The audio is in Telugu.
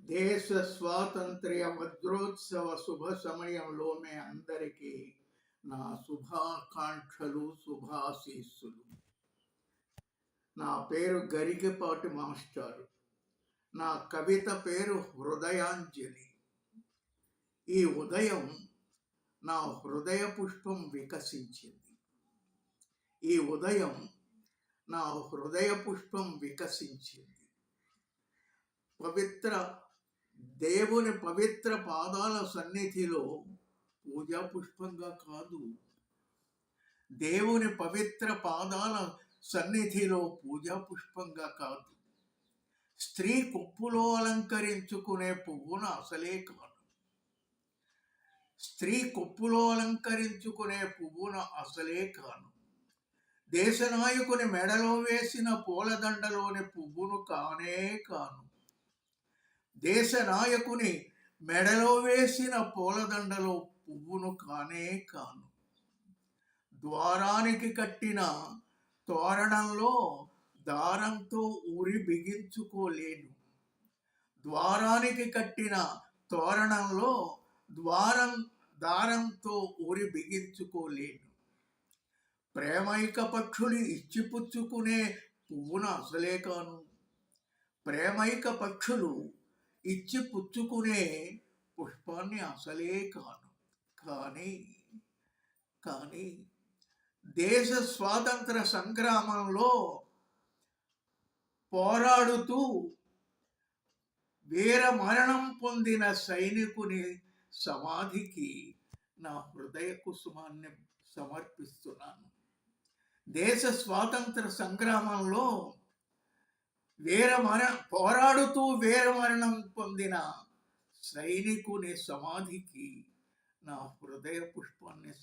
దేశ స్వాతంత్ర్య వజ్రోత్సవ శుభ సమయంలో మీ అందరికీ నా శుభాకాంక్షలు, శుభాశీస్సులు. నా పేరు గరికపాటి మాస్టారు. నా కవిత పేరు హృదయాంజలి. ఈ ఉదయం నా హృదయ పుష్పం వికసించింది. ఈ ఉదయం నా హృదయ పుష్పం వికసించింది. దేవుని పవిత్ర పాదాల సన్నిధిలో పూజా పుష్పంగా కాదు, దేవుని పవిత్ర పాదాల సన్నిధిలో పూజా పుష్పంగా కాదు, స్త్రీ కొప్పులో అలంకరించుకునే పువ్వున అసలే కాదు. స్త్రీ కొప్పులో అలంకరించుకునే పువ్వున అసలే కాను. దేశ నాయకుని మెడలో వేసిన పూలదండలోని పువ్వును కానే కాను. దేశ నాయకుని మెడలో వేసిన పూలదండలో పువ్వును కానే కాను. ద్వారానికి కట్టిన తోరణంలో దారంతో ఊరి బిగించుకోలేను. ద్వారానికి కట్టిన తోరణంలో దారంతో ఊరి బిగించుకోలేను. ప్రేమైక పక్షులు ఇచ్చిపుచ్చుకునే పువ్వున అసలే కాను. ప్రేమైక పక్షులు ఇచ్చి పుచ్చుకునే పుష్పాన్ని అసలే కాను. కానీ దేశ స్వాతంత్ర సంగ్రామంలో పోరాడుతూ వీర మరణం పొందిన సైనికుని సమాధికి నా హృదయ కుసుమాన్ని సమర్పిస్తున్నాను. దేశ స్వాతంత్ర సంగ్రామంలో పోరాడుతూ వీరమరణం పొందిన సైనికుని సమాధికి నా హృదయ పుష్పాన్ని